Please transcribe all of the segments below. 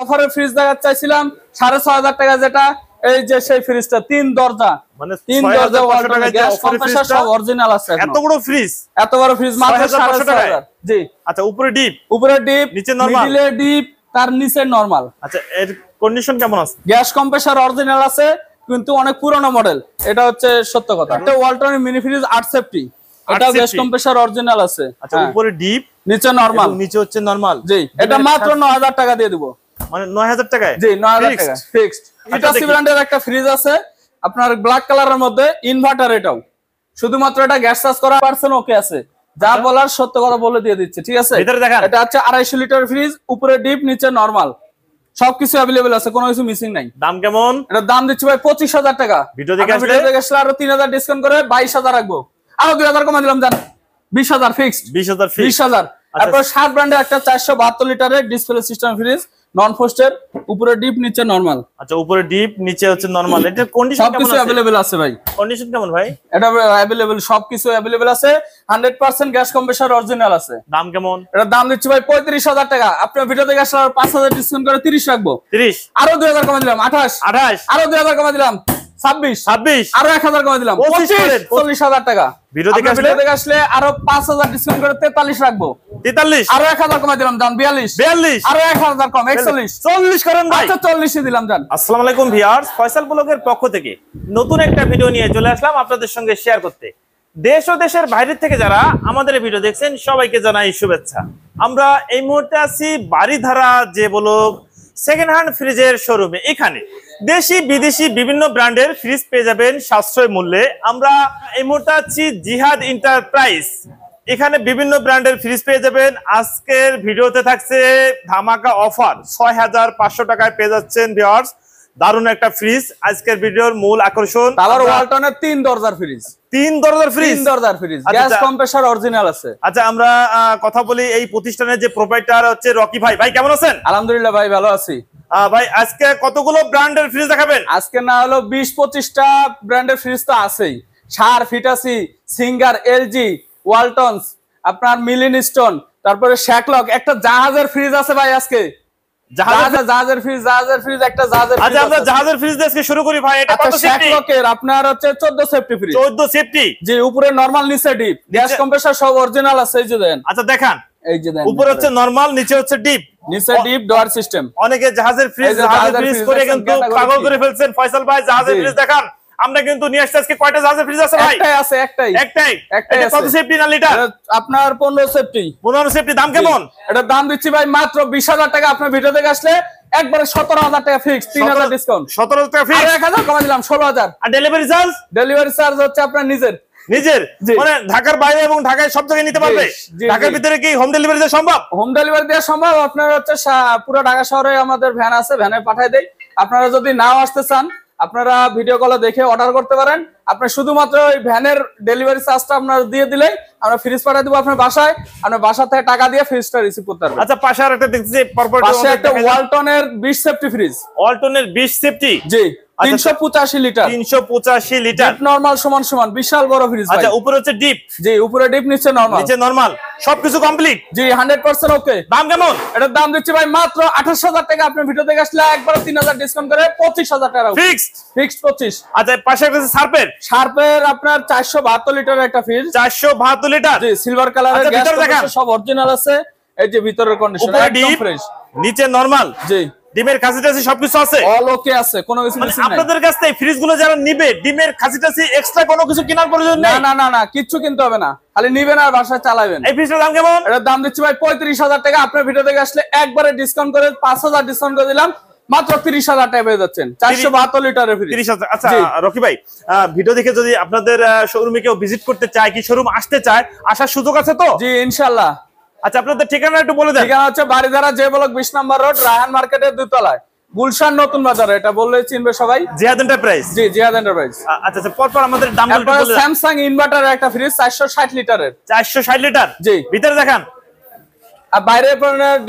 অফারের ফ্রিজ দেখাতে চাইছিলাম 6,500 টাকা, যেটা এই যে সেই ফ্রিজটা 3 দরজা, মানে 3 দরজা ওয়ালটনের গ্যাস কম্প্রেসর সব অরিজিনাল আছে। এত বড় ফ্রিজ, এত বড় ফ্রিজ মাত্র 6,500 টাকা। জি আচ্ছা, উপরে ডিপ, নিচে নরমাল, মিডলে ডিপ, তার নিচে নরমাল। আচ্ছা, এর কন্ডিশন কেমন আছে? গ্যাস কম্প্রেসর অরিজিনাল আছে, কিন্তু অনেক পুরনো মডেল, এটা হচ্ছে সত্য কথা। এটা ওয়ালটনের মিনি ফ্রিজ 8 সেফটি, এটা গ্যাস কম্প্রেসর অরিজিনাল আছে। আচ্ছা, উপরে ডিপ, নিচে নরমাল, নিচে হচ্ছে নরমাল। জি, এটা মাত্র 9,000 টাকা দিয়ে দেব। মানে 9,000 টাকায়? জি, 9,000 টাকা ফিক্সড। হিটাচি ব্র্যান্ডের একটা ফ্রিজ আছে আপনার ব্ল্যাক কালারের মধ্যে, ইনভার্টার। এটাও শুধুমাত্র এটা গ্যাস চার্জ করা পারছেন, ওকে আছে, যা বলার সত্য কথা বলে দিয়ে দিচ্ছে, ঠিক আছে? এটা হচ্ছে 250 লিটার ফ্রিজ, উপরে ডিপ, নিচে নরমাল, সবকিছু अवेलेबल আছে, কোনো কিছু মিসিং নাই। দাম কেমন? এটা দাম দিচ্ছি ভাই 25,000 টাকা। ভিডিও দেখে আসলে আরো 3,000 ডিসকাউন্ট করে 22,000 রাখবো, আরো 2,000 কমা দিলাম, জান 20,000 ফিক্সড। 20,000। তারপর 7 ব্র্যান্ডের একটা 472 লিটারের ডিসপ্লে সিস্টেম ফ্রিজ, নন ফ্রস্টেড, উপরে ডিপ, নিচে নরমাল। আচ্ছা, উপরে ডিপ, নিচে হচ্ছে নরমাল। এটা কন্ডিশন কেমন আছে? সবকিছু अवेलेबल আছে ভাই। কন্ডিশন কেমন ভাই? এটা अवेलेबल, সবকিছু अवेलेबल আছে, 100% গ্যাস কম্প্রেসর অরিজিনাল আছে। দাম কেমন? এটা দাম দিচ্ছি ভাই 35,000 টাকা। আপনার ভিডিও দেখে আসলে 5,000 ডিসকাউন্ট করে 30 রাখবো। 30, আরো 2,000 কমা দিলাম, 28, আরো 2,000 কমা দিলাম, 26, আরো 1,000 কমা দিলাম, 40,000 টাকা। ভিডিও দেখে আসলে আরো 5,000 ডিসকাউন্ট করে 43 রাখবো, 43, আরো 1,000 কমা দিলাম, জান 42, আরো 1,000 কম, 41, 40 করেন ভাই। আচ্ছা, 40 দিলাম, জান। আসসালামু আলাইকুম ভিউয়ার্স, ফয়সাল ব্লগের পক্ষ থেকে নতুন একটা ভিডিও নিয়ে চলে আসলাম আপনাদের সঙ্গে শেয়ার করতে। দেশ ও দেশের বাইরে থেকে যারা আমাদের এই ভিডিও দেখছেন সবাইকে জানাই শুভেচ্ছা। আমরা এই মুহূর্তে আছি বাড়িধারা যে ব্লক সেকেন্ড হ্যান্ড ফ্রিজের শোরুমে। এখানে দেশি বিদেশি বিভিন্ন ব্র্যান্ডের ফ্রিজ পেয়ে যাবেন সাশ্রয় মূল্যে। আমরা এই মুহূর্তে আছি জিহাদ এন্টারপ্রাইজ, এখানে বিভিন্ন ব্র্যান্ডের ফ্রিজ পেয়ে যাবেন। আজকের ভিডিওতে থাকছে ধামাকা অফার, 6,500 টাকায় পেয়ে যাচ্ছেন ভিউয়ার্স, দারুণ একটা ফ্রিজ। আজকের ভিডিওর মূল আকর্ষণ আবার ওয়ালটনের 3 দরজার ফ্রিজ, 3 দরজার ফ্রিজ, 3 দরজার ফ্রিজ, গ্যাস কম্প্রেসর অরিজিনাল আছে। আচ্ছা, আমরা কথা বলি এই প্রতিষ্ঠানের যে প্রোপাইটার হচ্ছে রকি ভাই। ভাই কেমন আছেন? আলহামদুলিল্লাহ ভাই, ভালো আছি। ভাই আজকে কতগুলো ব্র্যান্ডের ফ্রিজ দেখাবেন? আজকে না হলো 20-25টা ব্র্যান্ডের ফ্রিজ তো আছেই। শার্প, হিটাচি, সিঙ্গার, এলজি, ওয়ালটনস, আপনার মিলিন স্টোন, তারপরে শ্যাকলক, একটা জাহাজের ফ্রিজ আছে ভাই আজকে। জাহাজের ফ্রিজ একটা জাহাজের। আচ্ছা, আমরা জাহাজের ফ্রিজ দিয়ে আজকে শুরু করি ভাই। এটা কত সেফটি? শ্যাকলকের আপনার হচ্ছে 14 সেফটি ফ্রিজ। 14 সেফটি? জি, উপরে নরমাল, নিচে ডিপ, গ্যাস কম্প্রেসর সব অরিজিনাল আছে। এই যে দেন। আচ্ছা দেখান, এই যে দেন, উপরে হচ্ছে নরমাল, নিচে হচ্ছে ডিপ, নিচে ডিপ ডোর সিস্টেম। অনেকে জাহাজের ফ্রিজ করে কিন্তু পাগল করে ফেলছেন। ফয়সাল ভাই জাহাজের ফ্রিজ দেখান। আমরা কিন্তু নিয়ে আসছি আজকে কয়টা জাহাজের ফ্রিজ আছে ভাই? একটাই আছে, একটাই। এটা কত সেফটি না লিটার? আপনার 15 সেফটি। 15 সেফটি। দাম কেমন? এটা দাম দিচ্ছি ভাই মাত্র 20,000 টাকা। আপনার ভিডিও দেখে আসলে একবারে 17,000 টাকা ফিক্স, 3,000 ডিসকাউন্ট, 17,000 টাকা ফিক্স, 1,000 কমা দিলাম, 16,000। আর ডেলিভারি চার্জ? ডেলিভারি চার্জ হচ্ছে আপনার নিজের, মানে ঢাকার বাইরে এবং ঢাকায় সব জায়গায় নিতে পারবে। ঢাকার ভিতরে কি হোম ডেলিভারি দেওয়া সম্ভব? হোম ডেলিভারি দেওয়া সম্ভব। আপনার হচ্ছে পুরো ঢাকা শহরে আমাদের ভ্যান আছে, ভ্যানে পাঠিয়ে দেই। আপনারা যদি নাও আসতে চান, আপনারা ভিডিও কলে দেখে অর্ডার করতে পারেন। আপনি শুধুমাত্র ওই ভ্যানের ডেলিভারি চার্জটা আপনারা দিয়ে দিলেই আমরা ফ্রিজ পাঠিয়ে দেবো আপনার বাসায়। আপনার বাসা থেকে টাকা দিয়ে ফ্রিজটা রিসিভ করতে পারবেন। আচ্ছা, পাশে আরেকটা দেখতেছি, পাশে একটা ওয়ালটনের 20 সেফটি ফ্রিজ। ওয়ালটনের 20 সেফটি? জি, 385 লিটার। 385 লিটার। নরমাল সমান বিশাল বড় ফ্রিজ। আচ্ছা, উপরে হচ্ছে ডিপ? জি, উপরে ডিপ, নিচে নরমাল। নিচে নরমাল, সবকিছু কমপ্লিট? জি, 100% ওকে। দাম কেমন? এটার দাম দিচ্ছি ভাই মাত্র 28,000 টাকা। আপনার ভিডিও দেখে আসলে একবার 3,000 ডিসকাউন্ট করে 25,000 টাকা ফিক্সড। 25। আচ্ছা, পাশে একটা শার্পের আপনার 472 লিটার একটা ফ্রিজ। 472 লিটার? জি, সিলভার কালারের, গ্যাস কম্প্রেসর সব অরিজিনাল আছে। এই যে ভিতরের কন্ডিশন একদম ফ্রেশ, নিচে নরমাল। জি, ডিমের খাসিটাসি সবকিছু আছে, অল ওকে আছে, কোনো কিছু মিসিং নাই। আপনাদের কাছ থেকে ফ্রিজগুলো যারা নিবে, ডিমের খাসিটাসি এক্সট্রা কোনো কিছু কেনার প্রয়োজন নেই? না, কিচ্ছু কিনতে হবে না, খালি নিবেন আর বাসায় চালাবেন। এই ফ্রিজটার দাম কেমন? এটার দাম দিচ্ছি ভাই 35,000 টাকা। আপনার ভিডিও দেখে আসলে একবারে ডিসকাউন্ট করে 5,000 ডিসকাউন্ট করে দিলাম, মাত্র 30,000 টাকা পেয়ে যাচ্ছেন। 472 লিটারের ফ্রিজ, 30,000। আচ্ছা রকি ভাই, ভিডিও দেখে যদি আপনাদের শোরুমে কেউ ভিজিট করতে চায়, কি শোরুম আসতে চায়, আসার সুযোগ আছে তো? জি, ইনশাআল্লাহ। আচ্ছা, আপনাদের ঠিকানা একটু বলে দেন। ঠিকানা হচ্ছে বাড়িধারা যে ব্লক 20 নম্বর রোড, রায়হান মার্কেটের 2 তলায়, গুলশান নতুন বাজার। এটা বললেই চিনবে সবাই, জিহাদ এন্টারপ্রাইজ। জি, জিহাদ এন্টারপ্রাইজ। আচ্ছা, পরপর আমাদের দামগুলো বলে দেন। স্যামসাং ইনভার্টারের একটা ফ্রিজ 460 লিটারের। 460 লিটার? জি। ভিতরে দেখান। আর বাইরে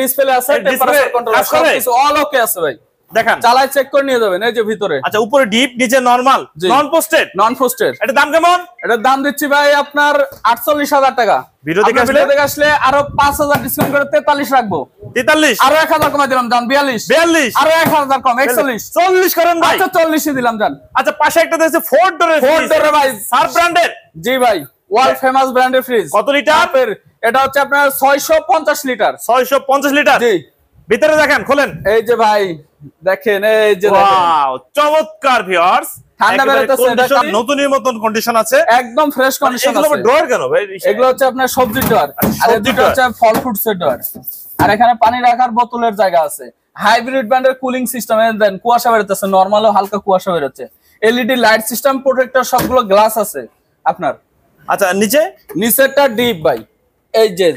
ডিসপ্লে আছে, টেম্পারেচার কন্ট্রোল সব কিছু অল ওকে আছে ভাই। দেখান, চালায় চেক করে নিয়ে যাবেন। এই যে ভিতরে, আচ্ছা উপরে ডিপ, নিচে নরমাল, নন পোস্টেড। নন পোস্টেড। এটা দাম কেমন? এটার দাম দিচ্ছি ভাই আপনার 48,000 টাকা। ভিডিও দেখে আসলে আরো 5,000 ডিসকাউন্ট করে 43 রাখবো। 43, আরো 1000 কমাই দিলাম জান, 42, আরো 1000 কম 41, 40 করেন ভাই। আচ্ছা 40 দিলাম জান। আচ্ছা পাশে একটা দেখছি ফোর্ড ডোরের, ফোর্ড ডোরের ভাই, সার ব্র্যান্ডের। জি ভাই, ওয়ার্ল্ড ফেমাস ব্র্যান্ডের ফ্রিজ। কত লিটার? এটা হচ্ছে আপনার 650 লিটার। 650 লিটার। জি, ভিতরে দেখেন, খোলেন। এই যে ভাই দেখেন, এই যে ওয়াও, চমৎকার ভিউয়ার্স। ঠান্ডা বেরোতেছে, এটা নতুনের মতন কন্ডিশন আছে, একদম ফ্রেশ কন্ডিশন আছে। এগুলো ডোর কেন ভাই? এগুলো হচ্ছে আপনার সবজি ডোর, আর এটা হচ্ছে ফল ফ্রুটসের ডোর। আর এখানে পানি রাখার বোতলের জায়গা আছে। হাইব্রিড ব্র্যান্ডের কুলিং সিস্টেম, দেন কুয়াশা বেরোতেছে, নরমালও হালকা কুয়াশা বেরোচ্ছে। এলইডি লাইট সিস্টেম, প্রোটেক্টর, সবগুলো গ্লাস আছে আপনার। আচ্ছা নিচেরটা ডিপ ভাই, এই যে।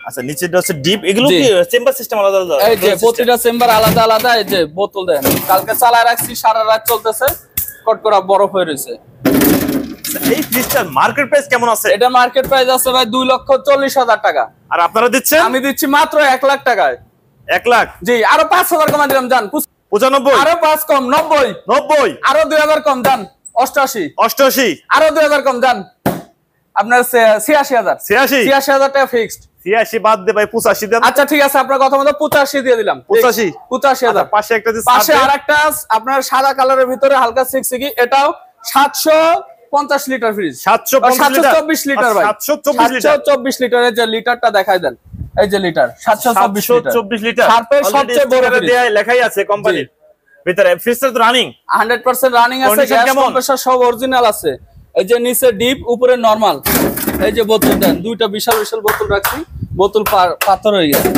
আচ্ছা নিচেটা হচ্ছে ডিপ। এগুলো কি চেম্বার সিস্টেম আলাদা আলাদা? এই যে প্রতিটা চেম্বার আলাদা আলাদা। এই যে বোতল দেন, কালকে চালায় রাখছি, সারা রাত চলতেছে, কটকরা বরফ হয়ে রয়েছে। এই ফ্রিজটার মার্কেট প্রাইস কেমন আছে? এটা মার্কেট প্রাইস আছে ভাই 2,40,000 টাকা। আর আপনারা দিচ্ছেন? আমি দিচ্ছি মাত্র 1 লাখ টাকায়। 1 লাখ? জি, আরো 5,000 কমা দিলাম জান, 95, আরো 5 কম 90, 90, আরো 2,000 কম জান, 88, 88, আরো 2,000 কম জান, আপনার 86,000। 86,000 টাকা ফিক্সড। 86 বাদ দে ভাই, 85 দেন। আচ্ছা ঠিক আছে, আপনার কথা মতো 85 দিয়ে দিলাম। 85,000। পাশে একটা পাশে আরেকটা আপনার সাদা কালারের ভিতরে হালকা সিকসিকি, এটাও 750 লিটার ফ্রিজ। 724 লিটার ভাই, 724 লিটারের যে লিটারটা দেখাই দেন, এই যে লিটার 724 লিটার। শার্পের সবচেয়ে বড় ফ্রিজ, লেখাই আছে কোম্পানির ভিতরে। ফ্রিজটা তো রানিং 100% রানিং আছে, গ্যাস কম্প্রেসর সব অরিজিনাল আছে। এই যে নিচে ডিপ, উপরে নরমাল। এই যে বোতল দেন, দুইটা বিশাল বিশাল বোতল রাখছি, বোতল পাথর হয়ে গেছে।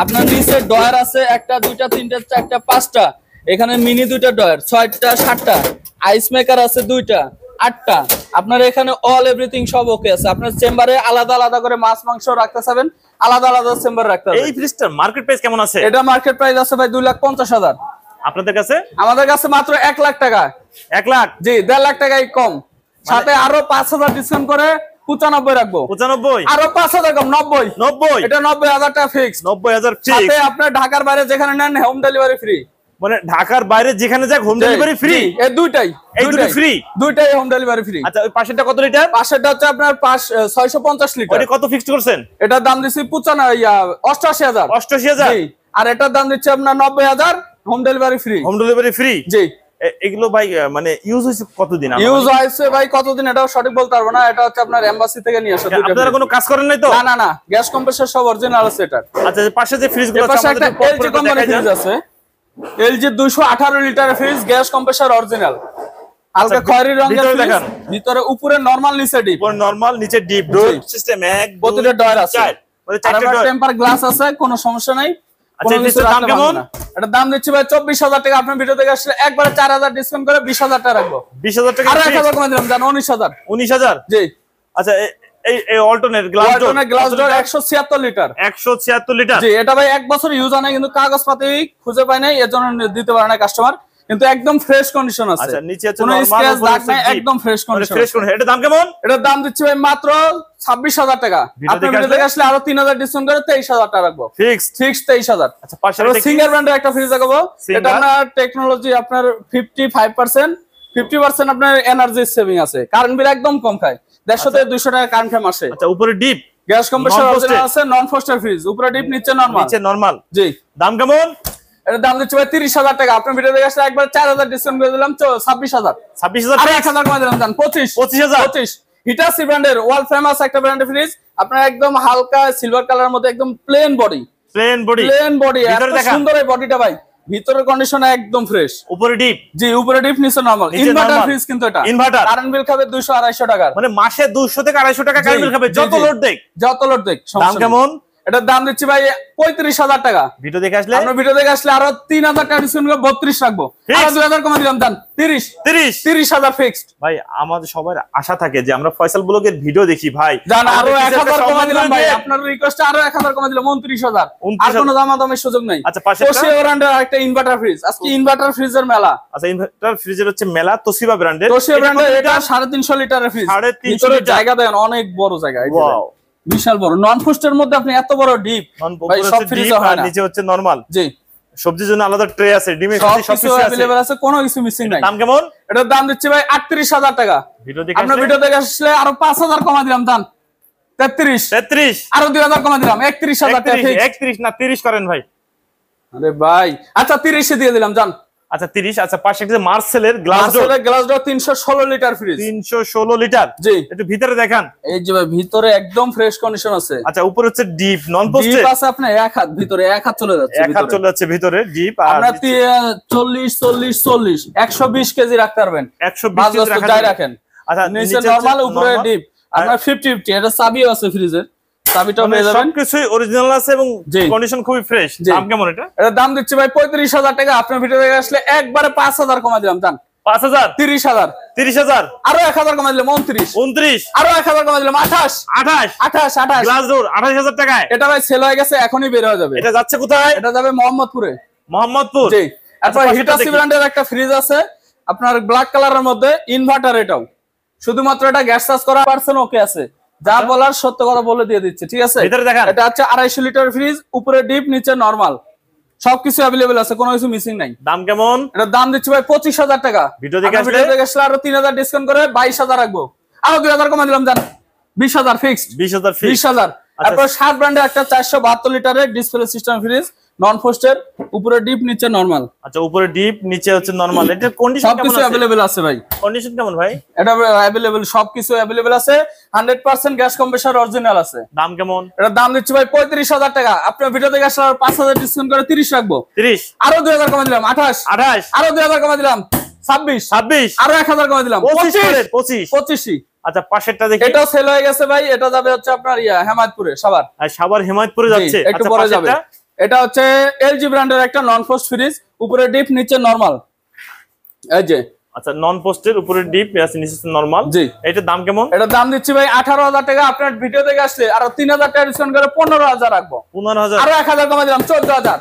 আপনার নিচে ডয়ার আছে, একটা, দুইটা, তিনটা, চারটা, 5টা। এখানে মিনি 2টা ডয়ার, 6টা, 7টা। আইস মেকার আছে 2টা, 8টা। আপনার এখানে অল এভরিথিং সব ওকে আছে। আপনার চেম্বারে আলাদা আলাদা করে মাছ মাংস রাখতে চাবেন, আলাদা আলাদা চেম্বার রাখতে হবে। এই ফ্রিজটার মার্কেট প্রাইস কেমন আছে? এটা মার্কেট প্রাইস আছে ভাই 2,50,000। আপনাদের কাছে? আমাদের কাছে মাত্র 1 লাখ টাকা। 1 লাখ? জি, 1.5 লাখ টাকাই কম, সাথে আরো 5,000 ডিসকাউন্ট করে 95 রাখবো। 95, আরো 5,000 কম 90। 90, এটা 90,000 টাকা ফিক্স। 90,000 ফিক্স। সাথে আপনার ঢাকার বাইরে যেখানে নেন হোম ডেলিভারি ফ্রি। মানে ঢাকার বাইরে যেখানে যাক হোম ডেলিভারি ফ্রি? এই দুইটাই, এই দুটো ফ্রি? দুইটাই হোম ডেলিভারি ফ্রি। আচ্ছা ওই পাশেরটা কত লিটার? পাশেরটা হচ্ছে আপনার 650 লিটার। ওটা কত ফিক্সড করছেন? এটার দাম দিচ্ছি 88,000। 88,000? জি, আর এটার দাম দিচ্ছি আপনার 90,000, home delivery free. Home delivery free? জি। এগুলো ভাই মানে ইউজ হইছে কতদিন? ইউজ হইছে ভাই কতদিন এটাও সঠিক বলতে পারবো না। এটা হচ্ছে আপনার এমবাসি থেকে নিয়ে আসা। আপনারা কোনো কাজ করেন নাই তো? না না না, গ্যাস কম্প্রেসর সব অরিজিনাল আছে এটা। আচ্ছা পাশে যে ফ্রিজগুলো আছে, পাশে একটা এলজি কোম্পানির ফ্রিজ আছে, এলজি 218 লিটারের ফ্রিজ, গ্যাস কম্প্রেসর অরিজিনাল, হালকা খয়েরি রঙের ফ্রিজ। দেখেন ভিতরে উপরে নরমাল, নিচে ডিপ। উপরে নরমাল, নিচে ডিপ। ডোর সিস্টেম এক প্রতিটা ডয়ার আছে, মানে চারটা ডয়ার, টেম্পার গ্লাস আছে, কোনো সমস্যা নাই। আচ্ছা এর দাম কেমন? এটা দাম দিচ্ছি ভাই 24,000 টাকা। আপনার ভিডিও থেকে আসলে একবারে 4,000 ডিসকাউন্ট করে 20,000 টাকা রাখবো। 20,000 টাকা? আর 1,000 কমে দিলাম জান, 19,000। 19,000? জি। আচ্ছা এই alternate glass door 176 litre. 176 litre? জি, এটা ভাই 1 বছর ইউজ হয় না, কিন্তু কাগজপাতি খুঁজে পাই নাই, এর জন্য দিতে পারে না কাস্টমার, কিন্তু একদম ফ্রেশ কন্ডিশন আছে। আচ্ছা নিচে আছে কোনো স্ক্র্যাচ দাগ নাই, একদম ফ্রেশ কন্ডিশন। Fresh condition. এটা দাম কেমন? এটার দাম দিচ্ছি ভাই মাত্র 26,000 টাকা। আপনার ভিডিও থেকে আসলে আরো 3,000 ডিসকাউন্ট করে 23,000 টাকা রাখবো। ফিক্সড 23,000। আচ্ছা পাশে সিঙ্গার ব্র্যান্ডের একটা ফ্রিজ দেখাবো। এটা আপনার টেকনোলজি আপনার 50% আপনার এনার্জি সেভিং আছে, কারেন্ট বিল একদম কম খায়, 150 থেকে 200 টাকা কারেন্ট খায় মাসে। আচ্ছা উপরে ডিপ, গ্যাস কম্প্রেসর অরিজিনাল আছে, নন ফ্রস্টেড ফ্রিজ, উপরে ডিপ, নিচে নরমাল। নিচে নরমাল? জি। দাম কেমন? এর দাম দিচ্ছি ভাই 30,000 টাকা। আপনার ভিডিও দেখে আসলে একবার 4,000 ডিসকাউন্ট করে দিলাম, 26,000। 26,000? আর 1,000 কমে দিলাম জান, 25,000। হিটাচি ব্র্যান্ডের ওয়ার্ল্ড ফেমাস একটা ব্র্যান্ডের ফ্রিজ, আপনার একদম হালকা সিলভার কালারের মধ্যে, একদম প্লেন বডি। এত সুন্দর এই বডিটা ভাই, ভিতরের কন্ডিশন একদম ফ্রেশ। উপরে ডিপ? জি, উপরে ডিপ, নিচে নরমাল। ইনভার্টার ফ্রিজ কিন্তু এটা। ইনভার্টার? কারেন্ট বিল খাবে 200-250 টাকা। মানে মাসে 200 থেকে 250 টাকা কারেন্ট বিল খাবে, যত লোড দেখ। যত লোড দেখ। দাম কেমন? এটার দাম দিচ্ছি ভাই 35,000 টাকা। ভিডিও দেখে আসলে? আপনার ভিডিও দেখে আসলে আরো 3,000 টাকা ডিসকাউন্ট করে 32 রাখবো। আর 2,000 কমে দিলাম জান, 30,000 ফিক্সড। ভাই আমাদের সবার আশা থাকে যে আমরা ফয়সাল ব্লগের ভিডিও দেখি ভাই, জান আরো 1,000 কমে দিলাম ভাই। আপনার রিকোয়েস্টে আরো 1,000 কমে দিলাম, 29,000। আর কোনো দামাদামির সুযোগ নাই। আচ্ছা পাশেরটা? তোশিবা ব্র্যান্ডের একটা ইনভার্টার ফ্রিজ। আজকে ইনভার্টার ফ্রিজের মেলা। আচ্ছা ইনভার্টার ফ্রিজের হচ্ছে মেলা, তোশিবা ব্র্যান্ডের। তোশিবা ব্র্যান্ডের এটা 350 লিটারের ফ্রিজ। 350 লিটার? জায়গা দেন, অনেক বড় জায়গা। ওয়াও, বিশাল বড়। নন ফুস্টের মধ্যে আপনি এত বড় ডিপ ভাই সব ফ্রিজে হয় না। নিচে হচ্ছে নরমাল। জি, সবজির জন্য আলাদা ট্রে আছে, ডিমের সাথে সবকিছু अवेलेबल আছে, কোনো কিছু মিসিং নাই। দাম কেমন? এটার দাম দিচ্ছি ভাই 38000 টাকা। আপনার ভিডিও দেখে আসলে আরো 5000 কমা দিলাম দাম 33 আরো 2000 কমা দিলাম 31000 টাকা। 31 না 30 করেন ভাই। আরে ভাই আচ্ছা 30 এ দিয়ে দিলাম জান। আচ্ছা 30। আচ্ছা পাশে একটা মার্সেলের glass door 316 litre fridge. 316 litre. জি একটু ভিতরে দেখান। এই যে ভাই ভিতরে একদম ফ্রেশ কন্ডিশন আছে। আচ্ছা উপরে হচ্ছে ডিপ নন পোস্টেড। ডিপ আছে আপনার এক হাত ভিতরে, এক হাত চলে যাচ্ছে ভিতরে, এক হাত চলে যাচ্ছে ভিতরে ডিপ। আর আপনার 40 120 কেজি রাখতে পারবেন। 120 কেজি রাখেন। আচ্ছা নিচে নরমাল উপরে ডিপ। আপনার 50-50 এটা চাবিও আছে ফ্রিজের। চাবিটাও পেয়ে যাবেন। সবকিছুই অরিজিনাল আছে এবং কন্ডিশন খুবই ফ্রেশ। দাম কেমন এটা? এটার দাম দিচ্ছি ভাই 35000 টাকা। আপনার ভিডিও দেখে আসলে একবারে 5000 কমা দিলাম জান। 5000 30000 আরো 1000 কমা দিলাম 29 আরো 1000 কমা দিলাম 28 গ্লাস ডোর 28000 টাকায়। এটা ভাই সেল হয়ে গেছে, এখনই বের হয়ে যাবে। এটা যাচ্ছে কোথায়? এটা যাবে মোহাম্মদপুরে। জি। তারপর হিটাচি ব্র্যান্ডের একটা ফ্রিজ আছে আপনার ব্ল্যাক কালারের মধ্যে, ইনভার্টার। এটাও শুধুমাত্র এটা গ্যাস চার্জ করা পারছেন, ওকে আছে। যা বলার সত্য কথা বলে দিয়ে দিচ্ছে, ঠিক আছে? ভিতরে দেখান। এটা হচ্ছে 250 লিটার ফ্রিজ, উপরে ডিপ নিচে নরমাল, সবকিছু अवेलेबल আছে, কোনো কিছু মিসিং নাই। দাম কেমন? এটার দাম দিচ্ছি ভাই 25000 টাকা। ভিডিও দেখে আসলে আরো 3000 ডিসকাউন্ট করে 22000 রাখবো। আরো 2000 কমা দিলাম জান, 20000 ফিক্সড। 20000। তারপর 7 ব্র্যান্ডের একটা 472 লিটারের ডিসপ্লে সিস্টেম ফ্রিজ, নন পোস্টেড, উপরে ডিপ নিচে নরমাল। আচ্ছা উপরে ডিপ নিচে হচ্ছে নরমাল। এটা কন্ডিশন কেমন আছে? সবকিছু अवेलेबल আছে ভাই। কন্ডিশন কেমন ভাই? এটা अवेलेबल, সবকিছু अवेलेबल আছে। 100% গ্যাস কম্প্রেসর অরিজিনাল আছে। দাম কেমন? এটার দাম দিচ্ছি ভাই 35000 টাকা। আপনার ভিডিও দেখে আসলে 5000 ডিসকাউন্ট করে 30 রাখবো। 30 আরো 2000 কমা দিলাম 28 আরো 2000 কমা দিলাম 26 আরো 1000 কমা দিলাম 25। আচ্ছা পাশেরটা দেখি। এটাও সেল হয়ে গেছে ভাই। এটা যাবে হচ্ছে আপনার হেমায়তপুরে, সাভার। আর সাভার হেমায়তপুরে যাচ্ছে। একটু পরে যাবে। এটা হচ্ছে এলজি ব্র্যান্ডের একটা নন পোস্ট ফ্রিজ, উপরে ডিপ নিচে নরমাল। এই যে আচ্ছা নন পোস্টের উপরে ডিপ আছে নিচে নরমাল। জি। এটার দাম কেমন? এটার দাম দিচ্ছি ভাই 18000 টাকা। আপনার ভিডিও দেখে আসলে আরো 3000 টাকা ডিসকাউন্ট করে 15000 রাখবো। 15000 আরো 1000 কমা দিলাম 14000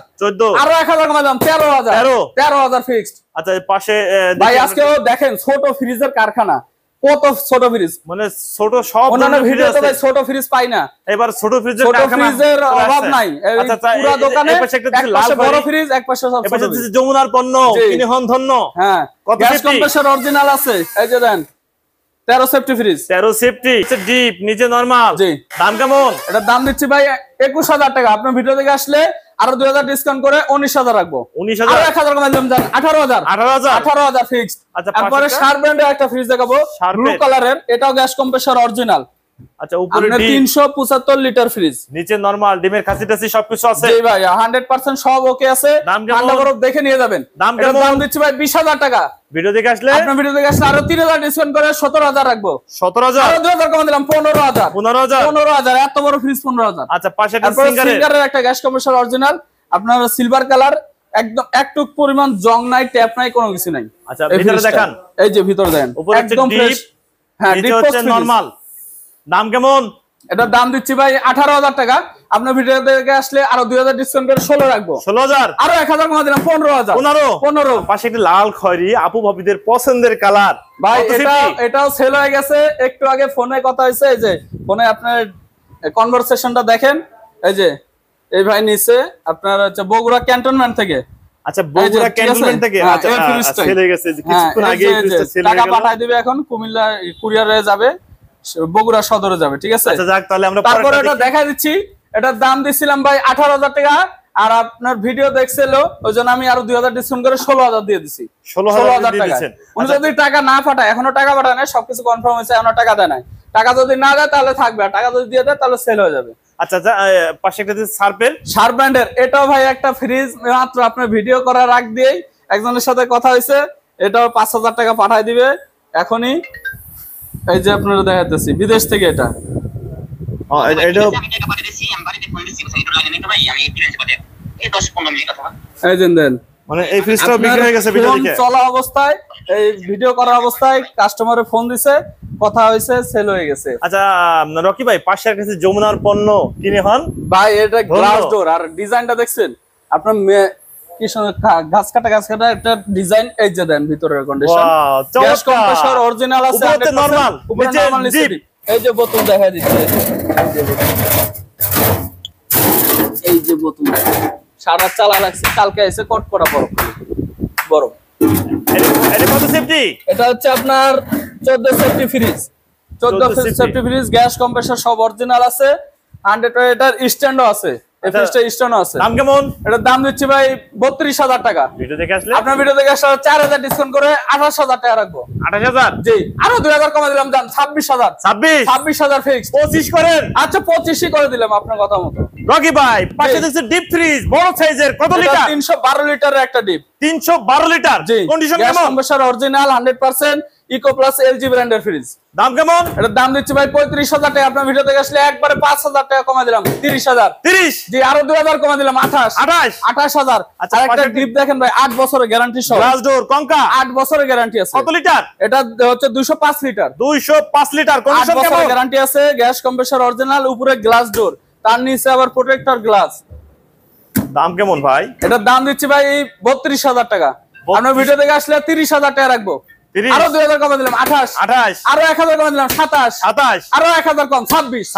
আরো 1000 কমা দিলাম 13000 ফিক্সড। আচ্ছা পাশে ভাই আজকে দেখেন ছোট ফ্রিজের কারখানা, কত ছোট ফ্রিজ, মানে ছোট সব অন্যান্য ভিডিওতে ভাই ছোট ফ্রিজ পাই না। এবার ছোট ফ্রিজের অভাব নাই। পুরো দোকানে একপাশে বড় ফ্রিজ, একপাশে সব ছোট ফ্রিজ। যমুনার পণ্য কিনে হন ধন্য। হ্যাঁ গ্যাস কম্প্রেসর অরিজিনাল আছে। এই যে দেন 13 সেফটি ফ্রিজ, 13 সেফটি, ডিপ নিচে নরমাল। জি। দাম কেমন? এটার দাম দিচ্ছি ভাই 21000 টাকা। আপনার ভিডিও দেখে আসলে আরো 2000 ডিসকাউন্ট করে 19000 রাখবো। 19000 আরো 1000 কমাই দিলাম জান 18000 ফিক্সড। আচ্ছা তারপরে শার্প ব্র্যান্ডের একটা ফ্রিজ দেখাবো, ব্লু কালারের। এটাও গ্যাস কম্প্রেসর অরিজিনাল। আচ্ছা উপরে ডিপ 375 লিটার ফ্রিজ, নিচে নরমাল, ডিমের খাসি টাসি সবকিছু আছে। জি ভাই 100% সব ওকে আছে। ঠান্ডা বরফ দেখে নিয়ে যাবেন। এটার দাম দিচ্ছি ভাই 20000 টাকা। ভিডিও দেখে আসলে আপনার ভিডিও দেখে আসলে আরো 3000 ডিসকাউন্ট করে 17000 রাখবো। 17000 আরো 2000 কমা দিলাম 15000 15000 এত বড় ফ্রিজ 15000। আচ্ছা পাশে একটা সিঙ্গারের একটা গ্যাস কম্প্রেসর অরিজিনাল, আপনার সিলভার কালার, একদম একটুক পরিমাণ জং নাই, ট্যাপ নাই, কোনো কিছু নাই। আচ্ছা ভিতরে দেখান। এই যে ভিতরে দেখেন একদম ফ্রেশ। হ্যাঁ ডিপ হচ্ছে নরমাল। দাম কেমন? এটার দাম দিচ্ছি ভাই 18000 টাকা। আপনার ভিডিও দেখে আসলে আরো 2000 ডিসকাউন্ট করে 16 রাখবো। 16000 আরো 1000 কমা দিলাম 15 পাশে একটা লাল খয়েরি আপু ভাবিদের পছন্দের কালার ভাই। এটাও সেল হয়ে গেছে। একটু আগে ফোনে কথা হয়েছে, এই যে ফোনে আপনার কনভারসেশনটা দেখেন। এই যে এই ভাই নিচে আপনার হচ্ছে বগুড়া ক্যান্টনমেন্ট থেকে। আচ্ছা বগুড়া ক্যান্টনমেন্ট থেকে। আচ্ছা সেল হয়ে গেছে কিছুক্ষণ আগে ফ্রিজটা সেল হয়ে গেল। টাকা পাঠিয়ে দিবে এখন, কুমিল্লা কুরিয়ারে যাবে, বগুড়া সদরে যাবে, ঠিক আছে? আচ্ছা যাক তাহলে আমরা তারপর এটা দেখা দিচ্ছি। এটার দাম দিছিলাম ভাই 18000 টাকা। আর আপনার ভিডিও দেখছিল ওইজন্য আমি আরো 2000 ডিসকাউন্ট করে 16000 দিয়ে দিছি। 16000 টাকা। উনি যদি টাকা না পাঠায়, এখনো টাকা পাঠায় না, সবকিছু কনফার্ম হয়েছে, এখনো টাকা দেয় নাই। টাকা যদি না দেয় তাহলে থাকবে, আর টাকা যদি দিয়ে দেয় তাহলে সেল হয়ে যাবে। আচ্ছা পাশে একটা শার্প ব্র্যান্ডের এটাও ভাই একটা ফ্রিজ, মাত্র আপনার ভিডিও করার আগ দিয়েই একজনের সাথে কথা হয়েছে, এটাও 5000 টাকা পাঠায় দিবে এখনই। এই যে আপনারা দেখাতেছি বিদেশ থেকে এটা। মানে এই ফ্রিজটা বিক্রি হয়ে গেছে ভিডিও দেখে। চলা অবস্থায়, এই ভিডিও করা অবস্থায় কাস্টমারে ফোন দিছে, কথা হয়েছে, সেল হয়ে গেছে। আচ্ছা রকি ভাই পাশের কাছে যমুনার পণ্য কিনে হন ভাই। এটা গ্লাস ডোর, আর ডিজাইনটা দেখছেন আপনার কি সুন্দর, গাছ কাটা একটা ডিজাইন। এই যে দেন ভিতরের কন্ডিশন, গ্যাস কম্প্রেসর অরিজিনাল আছে, উপরে নরমাল, নিচে ডিপ। এই যে বোতল দেখা দিচ্ছে, এই যে বোতল সারা চালা রাখছে, কালকে এসে কট করা বরফ। এটা কত সেফটি? এটা হচ্ছে আপনার 14 safety fridge, 14 safety fridge, gas compressor সব অরিজিনাল আছে, 100 এটার স্ট্যান্ডও আছে, এই ফ্রিজটা স্ট্যান্ডও আছে। দাম কেমন? এটার দাম দিচ্ছি ভাই 32,000 টাকা। ভিডিও দেখে আসলে আপনার ভিডিও দেখে আসলে 4000 ডিসকাউন্ট করে 28,000 টাকা রাখবো। 28,000? জি, আরো 2000 কমে দিলাম, জান 26,000। 26,000 ফিক্স। 25 করেন। আচ্ছা 25ই করে দিলাম আপনার কথা মতো। রকি ভাই পাশে দেখছি ডিপ ফ্রিজ বড় সাইজের, কত লিটার? 312 লিটারের একটা ডিপ। 312 লিটার। জি, কন্ডিশন গ্যাস কেমন? Compressor original 100% eco plus LG ব্র্যান্ডের ফ্রিজ। দাম কেমন? এটার দাম দিচ্ছি ভাই 35,000 টাকা। আপনার ভিডিও দেখে আসলে একবারে 5,000 টাকা কমে দিলাম, 30,000। 30? জি, আরো 2000 কমে দিলাম, 28,000। আচ্ছা, আর একটা পাশে ডিপ দেখেন ভাই, 8 বছরের গ্যারান্টি সহ, গ্লাস ডোর কঙ্কা, 8 বছরের গ্যারান্টি আছে। কত লিটার? এটা হচ্ছে 205 লিটার, 205 লিটার। 8 কন্ডিশন কেমন? বছরের গ্যারান্টি আছে, গ্যাস কম্প্রেসর অরিজিনাল, উপরে গ্লাস ডোর, তার নিচে আবার প্রোটেক্টর গ্লাস। দাম কেমন ভাই? এটার দাম দিচ্ছি ভাই 32,000 টাকা। আপনার ভিডিও দেখে আসলে 30,000 টাকা রাখবো, 30? আরো 2000 কমে দিলাম, 28, আরো 1000 কমে দিলাম, 27, আরো 1000 কম, 26,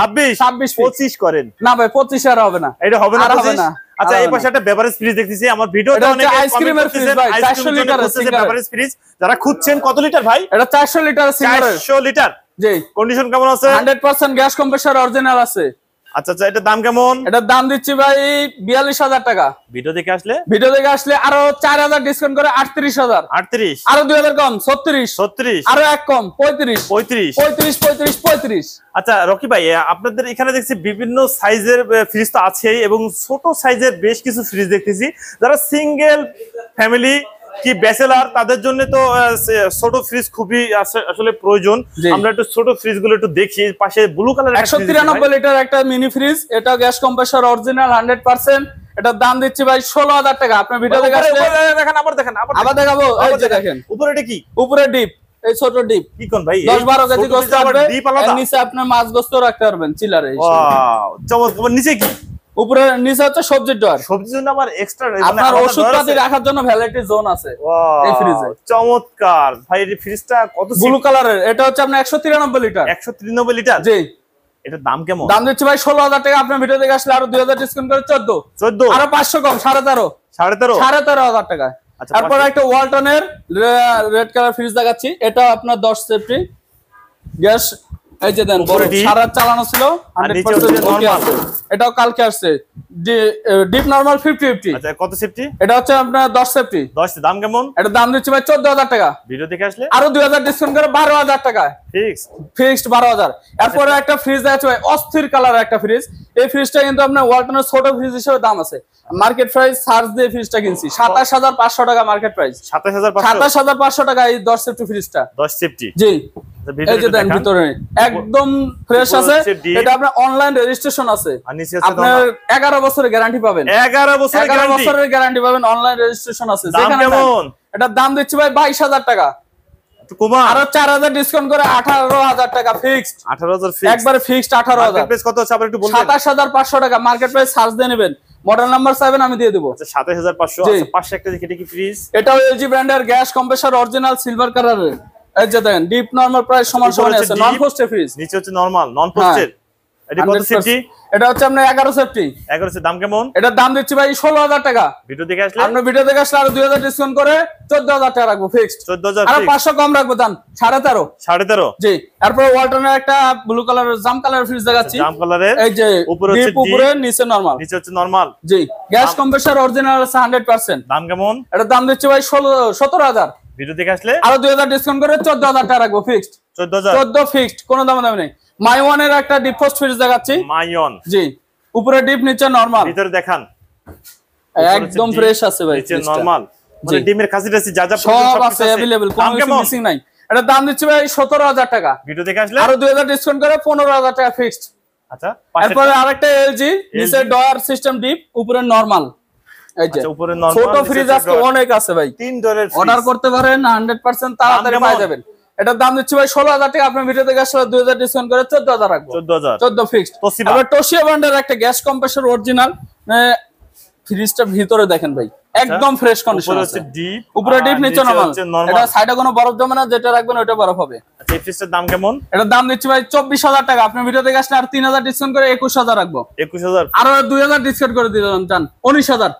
25 করেন। না ভাই 25 আর হবে না, এটা হবে না, আর হবে 25? না। আচ্ছা, এই পাশে একটা বেভারেজ ফ্রিজ দেখতেছি, আমার ভিডিওতে এটা অনেকে হচ্ছে কমেন্ট আইসক্রিমের করতেছেন ফ্রিজ ভাই, 400 আইসক্রিম লিটারের সিঙ্গার বেভারেজ ফ্রিজ যারা খুঁজছেন। কত লিটার ভাই? এটা 400 লিটার সিঙ্গার। 400 লিটার। জি, কন্ডিশন কেমন আছে? 100% গ্যাস কম্প্রেসর অরিজিনাল আছে। আচ্ছা আচ্ছা, এটার দাম কেমন? এটার দাম দিচ্ছি ভাই 42,000 টাকা। ভিডিও দেখে আসলে ভিডিও দেখে আসলে আরো 4000 ডিসকাউন্ট করে 38,000, 38, আরো 2000 কম 36, 36, আরো 1 কম 35, 35। আচ্ছা রকি ভাই, আপনাদের এখানে দেখছি বিভিন্ন সাইজের ফ্রিজ তো আছেই, এবং ছোট সাইজের বেশ কিছু ফ্রিজ দেখতেছি। যারা সিঙ্গেল ফ্যামিলি কি ব্যাচেলার, তাদের জন্য তো ছোট ফ্রিজ খুবই আসলে প্রয়োজন। আমরা একটু ছোট ফ্রিজ গুলো একটু দেখি। পাশে ব্লু কালার 193 লিটার একটা মিনি ফ্রিজ, এটা গ্যাস কম্প্রেসর অরিজিনাল 100%। এটার দাম দিচ্ছি ভাই 16,000 টাকা। আপনার ভিডিও দেখে আসলে দেখেন, আবার দেখাবো, এই যে দেখেন উপরে এটা কি? উপরে ডিপ, এই ছোট ডিপ কি কোন ভাই? 10-12 কেজি গোস্ত রাখবে, এর নিচে আপনি মাছ গোস্ত রাখতে পারবেন চিলারে। ওয়াও, চমৎকার। নিচে কি? উপরে নিচে হচ্ছে সবজির ড্রয়ার, সবজির জন্য আবার এক্সট্রা আপনার ওষুধপাতি রাখার জন্য ভ্যারাইটি জোন আছে এই ফ্রিজে। চমৎকার ভাই। এই ফ্রিজটা কত? ব্লু কালারের, এটা হচ্ছে আপনার 193 লিটার। 193 লিটার। জি, এটার দাম কেমন? দাম দিচ্ছি ভাই 16,000 টাকা। আপনার ভিডিও দেখে আসলে আরো 2000 ডিসকাউন্ট করে 14, আরো 500 কম 13,500, 13,500 টাকা। তারপর একটা ওয়ালটনের রেড কালার ফ্রিজ দেখাচ্ছি, এটা আপনার 10 সেফটি গ্যাস। এই যে দেন, সারা চালানো ছিল 100%, এটাও কালকে আসছে। Deep normal 50-50। আচ্ছা, কত সেফটি? এটা হচ্ছে আপনার 10 সেফটি। 10, দাম কেমন? এটা দাম দিচ্ছি ভাই 14,000 টাকা। ভিডিও দেখে আসলে আরো 2000 ডিসকাউন্ট করে 12,000 টাকা ফিক্সড 12,000। এরপরে একটা ফ্রিজ দেখাচ্ছি ভাই, অস্থির কালারের একটা ফ্রিজ। এই ফ্রিজটা কিন্তু আপনার ওয়ালটনের ছোট ফ্রিজ হিসেবে দাম আছে। মার্কেট প্রাইস সার্চ দিয়ে ফ্রিজটা কিনছি 27,500 টাকা মার্কেট প্রাইস। 27,500 টাকা এই 10 সেফটি ফ্রিজটা। 10 সেফটি। জি, এই যে দেন ভিতরে একদম ফ্রেশ আছে। এটা আপনার অনলাইন রেজিস্ট্রেশন আছে, আপনার 11 বছরের গ্যারান্টি পাবেন। 11 বছরের গ্যারান্টি পাবেন, অনলাইন রেজিস্ট্রেশন আছে। যেখানে এটার দাম দিচ্ছি ভাই 22,000 টাকা। আরো 4000 ডিসকাউন্ট করে 18,000 টাকা ফিক্সড। 18,000 ফিক্সড, একবারে ফিক্সড 18,000। প্রাইস কত আছে আবার একটু বলবেন? 27,500 টাকা মার্কেট প্রাইস সার্চ দিয়ে নেবেন, মডেল নাম্বার 7 আমি দিয়ে দেব। আচ্ছা, 27,500। আচ্ছা, পাশে একটা দেখি, এটা কি ফ্রিজ? এটাও এলজি ব্র্যান্ডের গ্যাস কম্প্রেসর অরিজিনাল সিলভার কালারের। এই যে দেখেন, ডিপ নরমাল প্রাইস সমান সমান আছে, নন ফ্রস্টেড ফ্রিজ। নিচে হচ্ছে নরমাল, নন ফ্রস্টেড। এটা কত সেফটি? এটা হচ্ছে আপনার 11 সেফটি। 11 দাম কেমন? এটার দাম দিচ্ছি ভাই 16,000 টাকা। ভিডিও দেখে আসলে আপনি ভিডিও দেখে আসলে আরো 2000 ডিসকাউন্ট করে 14,000 টাকা রাখবো ফিক্সড। 14,000 আর 500 কম রাখবো, দাম 13.5। 13.5। জি, তারপর ওয়ালটনের একটা ব্লু কালারের জাম কালারের ফ্রিজ দেখাচ্ছি। জাম কালারের, এই যে উপরে হচ্ছে উপরে নিচে নরমাল। নিচে হচ্ছে নরমাল। জি, গ্যাস কম্প্রেসর অরিজিনাল আছে 100%। দাম কেমন? এটার দাম দিচ্ছি ভাই 17,000। ভিডিও দেখে আসলে আরো 2000 ডিসকাউন্ট করে 14,000 টাকা রাখবো ফিক্সড। 14 ফিক্সড, কোনো দাম নেই। মাইওয়ানের একটা ডিপ ফ্রস্ট ফ্রিজ দেখাচ্ছি। মাইওয়ান, জি, উপরে ডিপ নিচে নরমাল। ভিতরে দেখান, একদম ফ্রেশ আছে ভাই, নিচে নরমাল। মানে ডিমের খাসি টাসি যা যা সব আছে अवेलेबल, কোনো কিছু মিসিং নাই। এটা দাম দিচ্ছি ভাই 17,000 টাকা। ভিডিও দেখে আসলে আরো 2000 ডিসকাউন্ট করে 15,000 টাকা ফিক্সড। আচ্ছা, এরপরে আরেকটা এলজি, নিচে ডয়ার সিস্টেম ডিপ, উপরে নরমাল। এই যে উপরে নরমাল, ছোট ফ্রিজ আজকে অনেক আছে ভাই, 3 ডলার অর্ডার করতে পারেন, 100% তাড়াতাড়ি পেয়ে যাবেন। এটার দাম দিচ্ছি ভাই 16,000 টাকা। আপনার ভিডিও দেখে আসলে 2000 ডিসকাউন্ট করে 14,000 রাখবো। 14 ফিক্সড। আবার টোশিবা ব্র্যান্ডের একটা গ্যাস কম্প্রেসর অরিজিনাল ফ্রিজটা ভিতরে দেখেন ভাই, একদম ফ্রেশ কন্ডিশন উপরে আছে। হচ্ছে ডিপ, উপরে ডিপ, নিচে নরমাল। নরমাল। এটা সাইডে কোনো বরফ জমে না, যেটা রাখবেন ওটা বরফ হবে। আচ্ছা এই ফ্রিজটার দাম কেমন? এটার দাম দিচ্ছি ভাই 24,000 টাকা। আপনি ভিডিও দেখে আসলে আর 3,000 ডিসকাউন্ট করে 21,000 রাখবো। 21,000 আরো 2,000 ডিসকাউন্ট করে দিলাম, জান 19,000।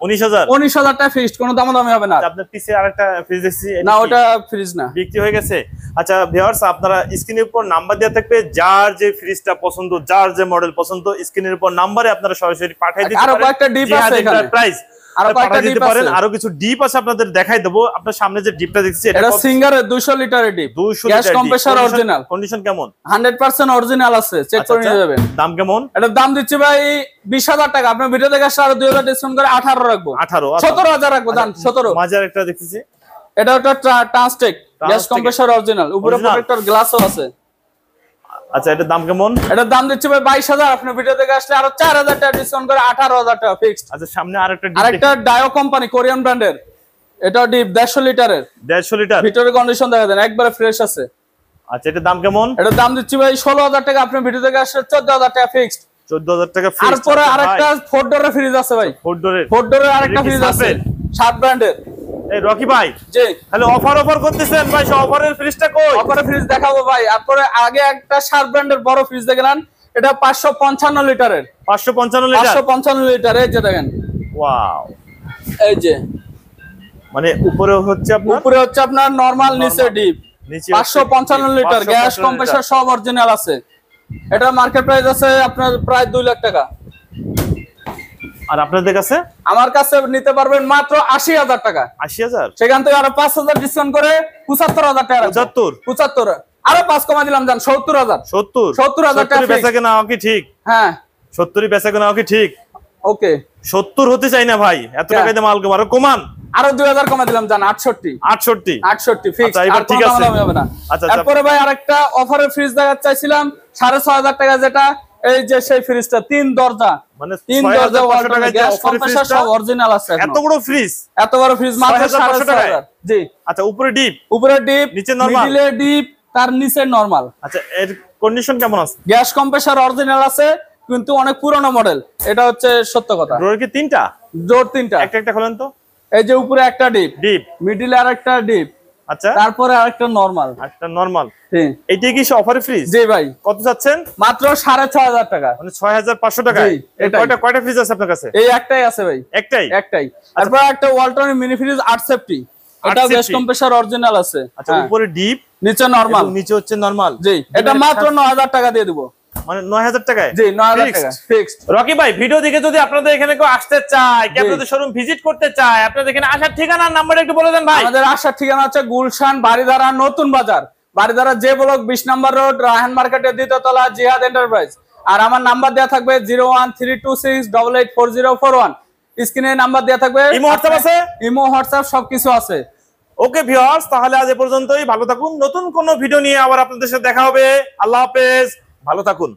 19,000 টাকা ফিক্সড, কোনো দামাদামি হবে না। আপনার পিছে আরেকটা ফ্রিজ দেখছি, না ওটা ফ্রিজ না, বিক্রি হয়ে গেছে। আচ্ছা ভিউয়ার্স, আপনারা স্ক্রিনের উপর নাম্বার দেওয়া থাকবে, যার যে ফ্রিজটা পছন্দ, যার যে মডেল পছন্দ, স্ক্রিনের উপর নাম্বারে আপনারা সরাসরি পাঠিয়ে দিতে পারেন। আরো কয়েকটা ডিপ আছে এখানে, প্রাইস আরো কয়েকটা ডিপ আছে, আরো কিছু ডিপ আছে আপনাদের দেখাই দেবো। আপনার সামনে যে ডিপটা দেখছি এটা সিঙ্গারের 200 লিটারের deep, 200 gas compressor original, condition কেমন? 100% অরিজিনাল আছে, চেক করে নিয়ে যাবেন। দাম কেমন? এটার দাম দিচ্ছি ভাই 20,000 টাকা। আপনার ভিডিও দেখে আসলে আরো 2,000 ডিসকাউন্ট করে 18 রাখবো। 17,000 রাখবো, জান 17। মাঝার একটা দেখতেছি, এটা একটা ট্রান্সটেক গ্যাস কম্প্রেসর অরিজিনাল, উপরে প্রোটেক্টর গ্লাসও আছে। আচ্ছা এটার দাম কেমন? এটার দাম দিচ্ছি ভাই 22,000। আপনি ভিডিও দেখে আসলে আরো 4,000 টাকা ডিসকাউন্ট করে 18,000 টাকা ফিক্সড। আচ্ছা সামনে আরেকটা ডায়ো কোম্পানি, কোরিয়ান ব্র্যান্ডের, এটা ডিপ 150 লিটারের, 150 লিটার, ভিতরে কন্ডিশন দেখা দেন একবারে ফ্রেশ আছে। আচ্ছা এটার দাম কেমন? এটার দাম দিচ্ছি ভাই 16,000 টাকা। আপনি ভিডিও দেখে আসলে 14,000 টাকা ফিক্সড। 14,000 টাকা ফিক্সড। তারপরে আরেকটা 4 ডোরের ফ্রিজ আছে ভাই, 4 ডোরের আরেকটা ফ্রিজ আছে, 7 ব্র্যান্ডের। এই রকি ভাই, জি হ্যালো, অফার করতেছেন ভাই, অফারের ফ্রিজটা কই? অফারের ফ্রিজ দেখাবো ভাই। তারপরে আগে একটা 7 ব্র্যান্ডের বড় ফ্রিজ দেখেন, এটা 555 লিটারের, 555 লিটার, 555 লিটার। এই যে দেখেন, ওয়াও, এই যে মানে উপরে হচ্ছে আপনার নরমাল, নিচে ডিপ, 555 লিটার, গ্যাস কম্প্রেসর সব অরিজিনাল আছে। এটা মার্কেট প্রাইস আছে আপনার প্রায় 2 লাখ টাকা। আর আপনাদের কাছে? আমার কাছে নিতে পারবেন মাত্র 80,000 টাকা। 80,000, সেখান থেকে আরো 5,000 ডিসকাউন্ট করে 75,000 টাকা। 75 আরো 5 কমা দিলাম, জান 70,000। 70,000 টাকা বেচা কেনা কি ঠিক? হ্যাঁ 70 বেচা কেনা কি ঠিক? ওকে 70 হতে চাই না ভাই, এত টাকা দিয়ে মাল আরো কমান। আরো 2,000 কমা দিলাম, জান 68 ফিক্স। আচ্ছা এবার ঠিক আছে। হবে না। আচ্ছা তারপরে ভাই আরেকটা অফারের ফ্রিজ দেখাতে চাইছিলাম 6,500 টাকা, যেটা এই যে সেই ফ্রিজটা 3 দরজা, মানে 3 দরজা ওয়ালটন গ্যাস কম্প্রেসর সব অরিজিনাল আছে। এত বড় ফ্রিজ, এত বড় ফ্রিজ মাত্র 6,500 জি। আচ্ছা উপরে ডিপ, নিচে নরমাল, মিডলে ডিপ, তার নিচে নরমাল। আচ্ছা এর কন্ডিশন কেমন আছে? গ্যাস কম্প্রেসর অরিজিনাল আছে, কিন্তু অনেক পুরনো মডেল, এটা হচ্ছে সত্য কথা। ডোর কি 3টা? ডোর 3টা। একটা খোলেন তো। এই যে উপরে একটা ডিপ, মিডলে আরেকটা ডিপ, আচ্ছা তারপরে আরেকটা নরমাল, হ্যাঁ। এইটা কি অফারে ফ্রিজ? জি ভাই। কত যাচ্ছেন? মাত্র 6,500 টাকা, মানে 6,500 টাকা। কয়টা ফ্রিজ আছে আপনার কাছে? এই একটাই আছে ভাই, একটাই। তারপর একটা ওয়ালটন মিনি ফ্রিজ 8 সেফটি, এটা গ্যাস কম্প্রেসর অরিজিনাল আছে। আচ্ছা উপরে ডিপ, নিচে নরমাল, নিচে হচ্ছে নরমাল। জি, এটা মাত্র 9,000 টাকা দিয়ে দেব। মানে 9,000 টাকায়? জি 9,000 টাকা ফিক্সড। রকি ভাই ভিডিও দেখে যদি আপনাদের এখানে কেউ আসতে চায়, কি আপনাদের শোরুম ভিজিট করতে চায়, আপনাদের এখানে আসার ঠিকানা নাম্বার একটু বলে দেন ভাই। আমাদের আসার ঠিকানা হচ্ছে গুলশান, বাড়িধারা, নতুন বাজার, বাড়িধারা যে ব্লক 20 নম্বর রোড, রায়হান মার্কেটের দ্বিতীয় তলা, জিহাদ এন্টারপ্রাইজ। আর আমার নাম্বার দেওয়া থাকবে 01326884041। স্ক্রিনে নাম্বার দেওয়া থাকবে। ইমো হোয়াটসঅ্যাপ আছে? ইমো হোয়াটসঅ্যাপ সবকিছু আছে। ওকে ভিউয়ার্স, তাহলে আজ এ পর্যন্তই। ভালো থাকুন, নতুন কোনো ভিডিও নিয়ে আবার আপনাদের সাথে দেখা হবে। আল্লাহ হাফেজ, ভালো থাকুন।